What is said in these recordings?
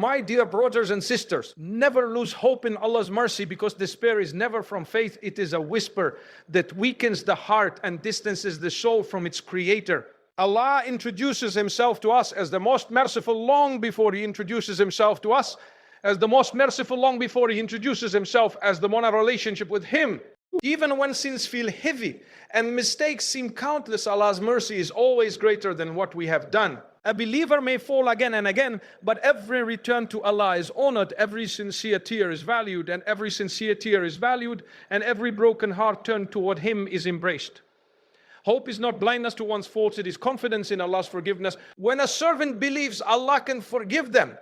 My dear brothers and sisters, never lose hope in Allah's mercy, because despair is never from faith. It is a whisper that weakens the heart and distances the soul from its creator. Allah introduces himself to us as the most merciful long before he introduces himself to us as the most merciful, long before he introduces himself as the one in a relationship with him. Even when sins feel heavy and mistakes seem countless, Allah's mercy is always greater than what we have done. A believer may fall again and again, but every return to Allah is honored, every sincere tear is valued, and every sincere tear is valued, and every broken heart turned toward him is embraced. Hope is not blindness to one's faults, it is confidence in Allah's forgiveness. When a servant believes Allah can forgive them,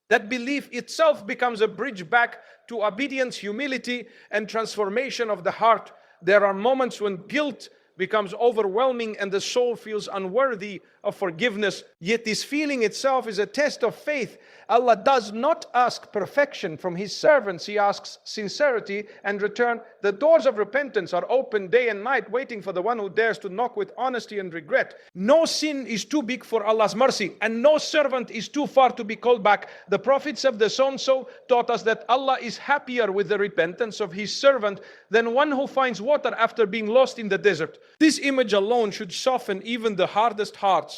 that belief itself becomes a bridge back to obedience, humility, and transformation of the heart. There are moments when guilt becomes overwhelming and the soul feels unworthy of forgiveness. Yet this feeling itself is a test of faith. Allah does not ask perfection from his servants. He asks sincerity and return. The doors of repentance are open day and night, waiting for the one who dares to knock with honesty and regret. No sin is too big for Allah's mercy, and no servant is too far to be called back. The prophets of the so-and-so taught us that Allah is happier with the repentance of his servant than one who finds water after being lost in the desert. This image alone should soften even the hardest hearts.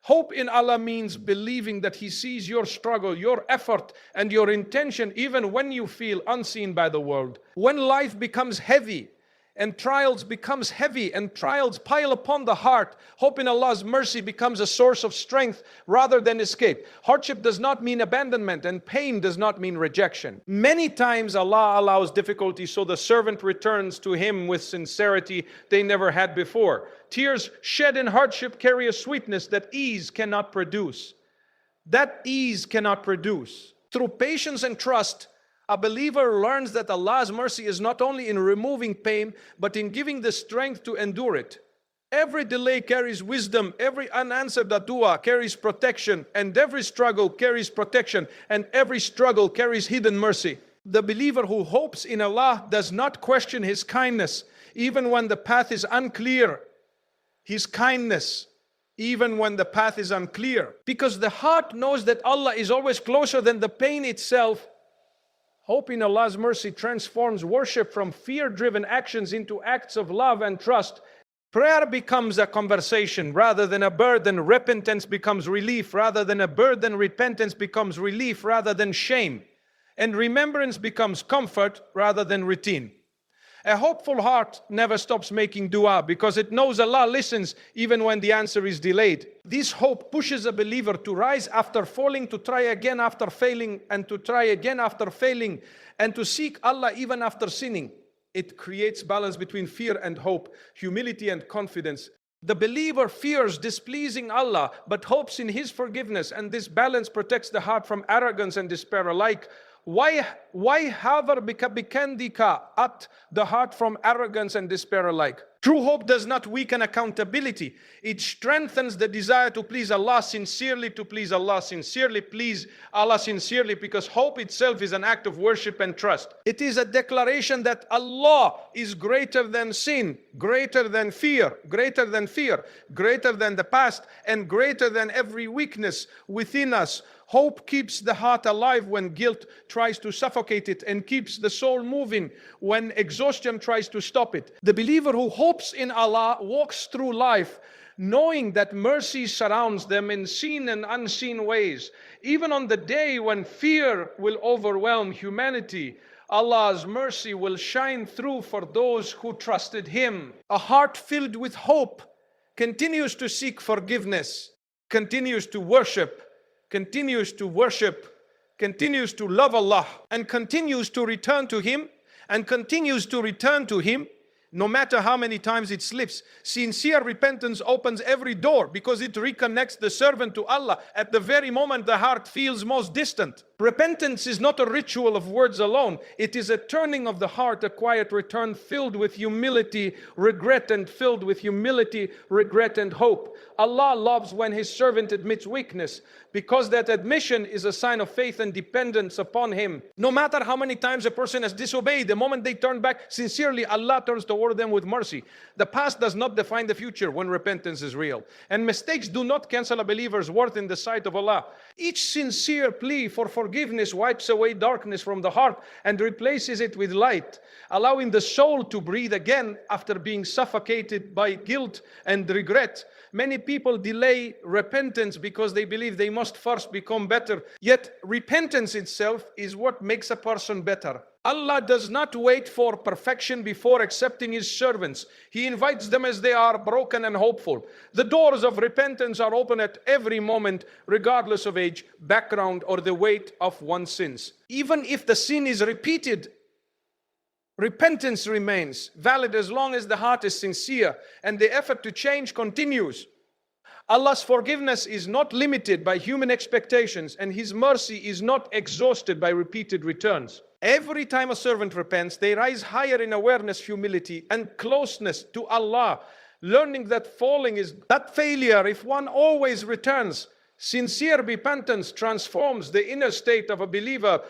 Hope in Allah means believing that he sees your struggle, your effort, and your intention even when you feel unseen by the world. When life becomes heavy and trials pile upon the heart, hope in Allah's mercy becomes a source of strength rather than escape. Hardship does not mean abandonment, and pain does not mean rejection. Many times Allah allows difficulty so the servant returns to him with sincerity they never had before. Tears shed in hardship carry a sweetness that ease cannot produce. Through patience and trust, a believer learns that Allah's mercy is not only in removing pain, but in giving the strength to endure it. Every delay carries wisdom, every unanswered dua carries protection, and every struggle carries protection, and every struggle carries hidden mercy. The believer who hopes in Allah does not question his kindness, even when the path is unclear. His kindness, even when the path is unclear. Because the heart knows that Allah is always closer than the pain itself. Hope in Allah's mercy transforms worship from fear-driven actions into acts of love and trust. Prayer becomes a conversation rather than a burden. Repentance becomes relief rather than a burden. Repentance becomes relief rather than shame. And remembrance becomes comfort rather than routine. A hopeful heart never stops making dua because it knows Allah listens even when the answer is delayed. This hope pushes a believer to rise after falling, to try again after failing, and to try again after failing, and to seek Allah even after sinning. It creates balance between fear and hope, humility and confidence. The believer fears displeasing Allah but hopes in his forgiveness, and this balance protects the heart from arrogance and despair alike. Why hover bikandika at the heart from arrogance and despair alike? True hope does not weaken accountability. It strengthens the desire to please Allah sincerely, please Allah sincerely, because hope itself is an act of worship and trust. It is a declaration that Allah is greater than sin, greater than fear, greater than the past, and greater than every weakness within us. Hope keeps the heart alive when guilt tries to suffocate it, and keeps the soul moving when exhaustion tries to stop it. The believer who hopes in Allah walks through life knowing that mercy surrounds them in seen and unseen ways. Even on the day when fear will overwhelm humanity, Allah's mercy will shine through for those who trusted Him. A heart filled with hope continues to seek forgiveness, continues to worship, continues to love Allah, and continues to return to Him, no matter how many times it slips. Sincere repentance opens every door because it reconnects the servant to Allah at the very moment the heart feels most distant. Repentance is not a ritual of words alone. It is a turning of the heart, a quiet return filled with humility, regret, and hope. Allah loves when His servant admits weakness, because that admission is a sign of faith and dependence upon Him. No matter how many times a person has disobeyed, the moment they turn back sincerely, Allah turns towards reward them with mercy. The past does not define the future when repentance is real. And mistakes do not cancel a believer's worth in the sight of Allah. Each sincere plea for forgiveness wipes away darkness from the heart and replaces it with light, allowing the soul to breathe again after being suffocated by guilt and regret. Many people delay repentance because they believe they must first become better. Yet repentance itself is what makes a person better. Allah does not wait for perfection before accepting His servants. He invites them as they are, broken and hopeful. The doors of repentance are open at every moment, regardless of age, background, or the weight of one's sins. Even if the sin is repeated, repentance remains valid as long as the heart is sincere and the effort to change continues. Allah's forgiveness is not limited by human expectations, and His mercy is not exhausted by repeated returns. Every time a servant repents, they rise higher in awareness, humility, and closeness to Allah, learning that falling is not failure if one always returns. Sincere repentance transforms the inner state of a believer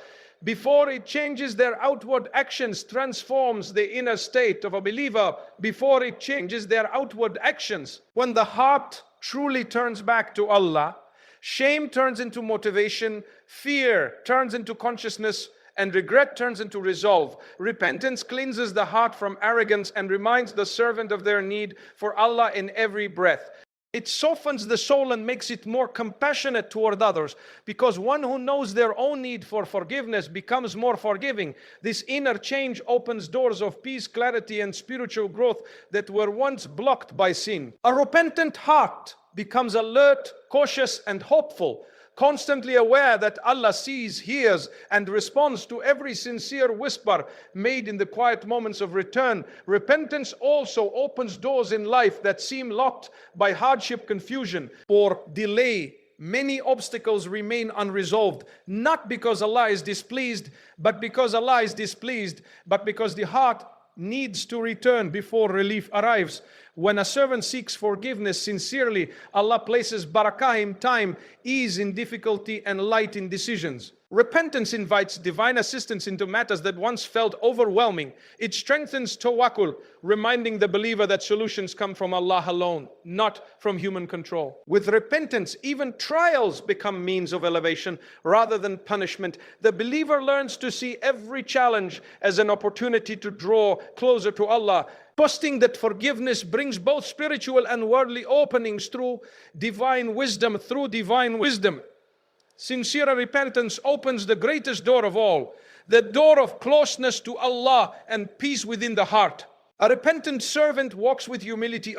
before it changes their outward actions, transforms the inner state of a believer before it changes their outward actions. When the heart truly turns back to Allah, shame turns into motivation, fear turns into consciousness, and regret turns into resolve. Repentance cleanses the heart from arrogance and reminds the servant of their need for Allah in every breath. It softens the soul and makes it more compassionate toward others, because one who knows their own need for forgiveness becomes more forgiving. This inner change opens doors of peace, clarity, and spiritual growth that were once blocked by sin. A repentant heart becomes alert, cautious, and hopeful, constantly aware that Allah sees, hears, and responds to every sincere whisper made in the quiet moments of return. Repentance also opens doors in life that seem locked by hardship, confusion, or delay. Many obstacles remain unresolved, not because Allah is displeased, but because the heart needs to return before relief arrives. When a servant seeks forgiveness sincerely, Allah places barakah in time, ease in difficulty, and light in decisions. Repentance invites divine assistance into matters that once felt overwhelming. It strengthens tawakkul, reminding the believer that solutions come from Allah alone, not from human control. With repentance, even trials become means of elevation rather than punishment. The believer learns to see every challenge as an opportunity to draw closer to Allah, trusting that forgiveness brings both spiritual and worldly openings through divine wisdom. Sincere repentance opens the greatest door of all, the door of closeness to Allah and peace within the heart. A repentant servant walks with humility.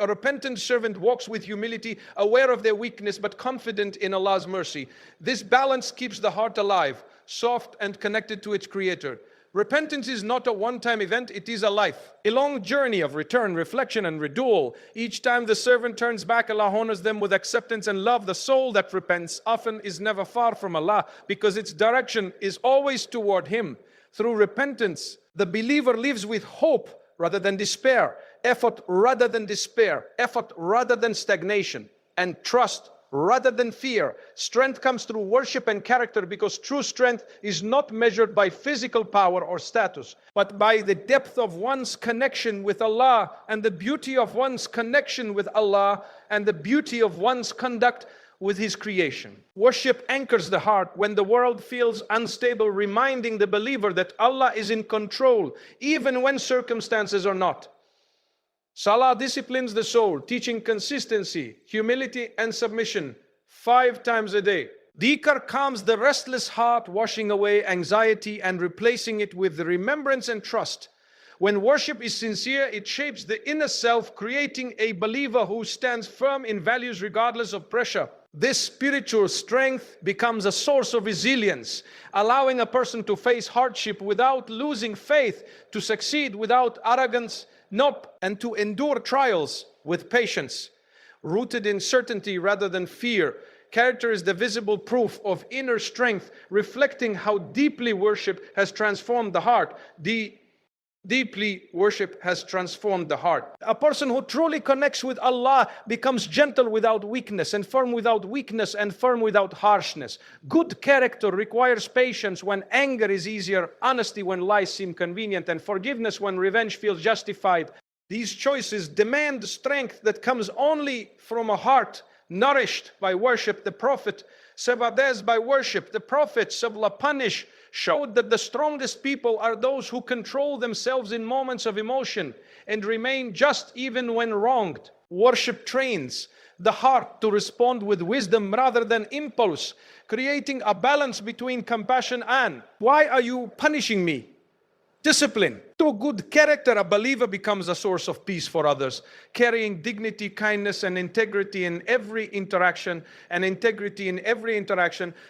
Aware of their weakness but confident in Allah's mercy. This balance keeps the heart alive, soft, and connected to its Creator. Repentance is not a one-time event, it is a life. A long journey of return, reflection, and renewal. Each time the servant turns back, Allah honors them with acceptance and love. The soul that repents often is never far from Allah because its direction is always toward Him. Through repentance, the believer lives with hope rather than despair, effort rather than stagnation, and trust rather than fear. Strength comes through worship and character, because true strength is not measured by physical power or status, but by the depth of one's connection with Allah and the beauty of one's connection with Allah and the beauty of one's conduct with His creation. Worship anchors the heart when the world feels unstable, reminding the believer that Allah is in control even when circumstances are not. Salah disciplines the soul, teaching consistency, humility, and submission 5 times a day. Dhikr calms the restless heart, washing away anxiety and replacing it with remembrance and trust. When worship is sincere, it shapes the inner self, creating a believer who stands firm in values regardless of pressure. This spiritual strength becomes a source of resilience, allowing a person to face hardship without losing faith, to succeed without arrogance, and to endure trials with patience, rooted in certainty rather than fear. Character is the visible proof of inner strength, reflecting how deeply worship has transformed the heart. Deeply worship has transformed the heart. A person who truly connects with Allah becomes gentle without weakness, and firm without weakness, and firm without harshness. Good character requires patience when anger is easier, honesty when lies seem convenient, and forgiveness when revenge feels justified. These choices demand strength that comes only from a heart nourished by worship. The Prophet sabbaths by worship. The prophets of Lapanish showed that the strongest people are those who control themselves in moments of emotion and remain just even when wronged. Worship trains the heart to respond with wisdom rather than impulse, creating a balance between compassion and, why are you punishing me? Discipline. Through good character, a believer becomes a source of peace for others, carrying dignity, kindness, and integrity in every interaction,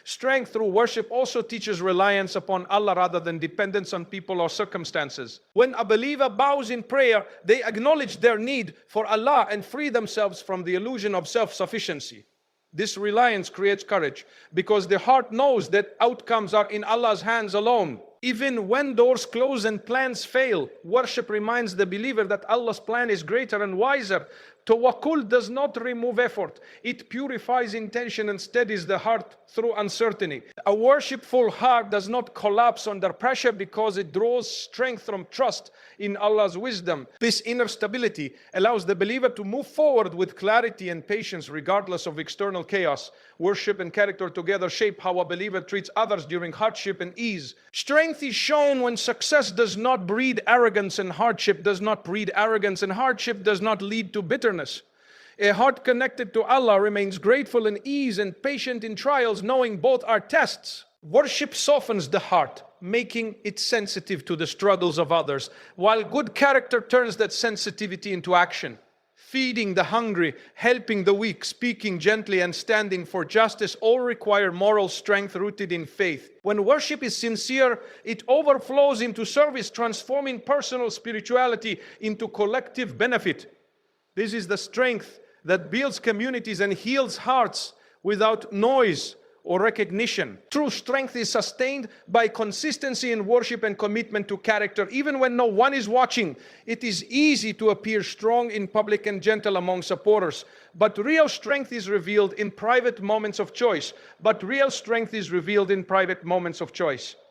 Strength through worship also teaches reliance upon Allah rather than dependence on people or circumstances. When a believer bows in prayer, they acknowledge their need for Allah and free themselves from the illusion of self-sufficiency. This reliance creates courage because the heart knows that outcomes are in Allah's hands alone. Even when doors close and plans fail, worship reminds the believer that Allah's plan is greater and wiser. Tawakkul does not remove effort. It purifies intention and steadies the heart through uncertainty. A worshipful heart does not collapse under pressure because it draws strength from trust in Allah's wisdom. This inner stability allows the believer to move forward with clarity and patience regardless of external chaos. Worship and character together shape how a believer treats others during hardship and ease. Strength is shown when success does not breed arrogance and hardship does not lead to bitterness. A heart connected to Allah remains grateful in ease and patient in trials, knowing both are tests. Worship softens the heart, making it sensitive to the struggles of others, while good character turns that sensitivity into action. Feeding the hungry, helping the weak, speaking gently, and standing for justice all require moral strength rooted in faith. When worship is sincere, it overflows into service, transforming personal spirituality into collective benefit. This is the strength that builds communities and heals hearts without noise or recognition. True strength is sustained by consistency in worship and commitment to character. Even when no one is watching, it is easy to appear strong in public and gentle among supporters. But real strength is revealed in private moments of choice.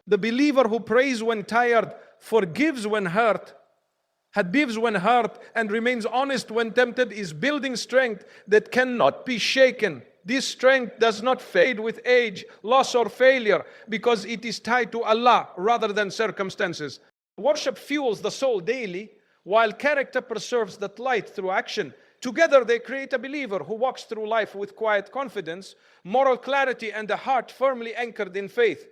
The believer who prays when tired, forgives when hurt, and remains honest when tempted is building strength that cannot be shaken. This strength does not fade with age, loss, or failure because it is tied to Allah rather than circumstances. Worship fuels the soul daily, while character preserves that light through action. Together they create a believer who walks through life with quiet confidence, moral clarity, and a heart firmly anchored in faith.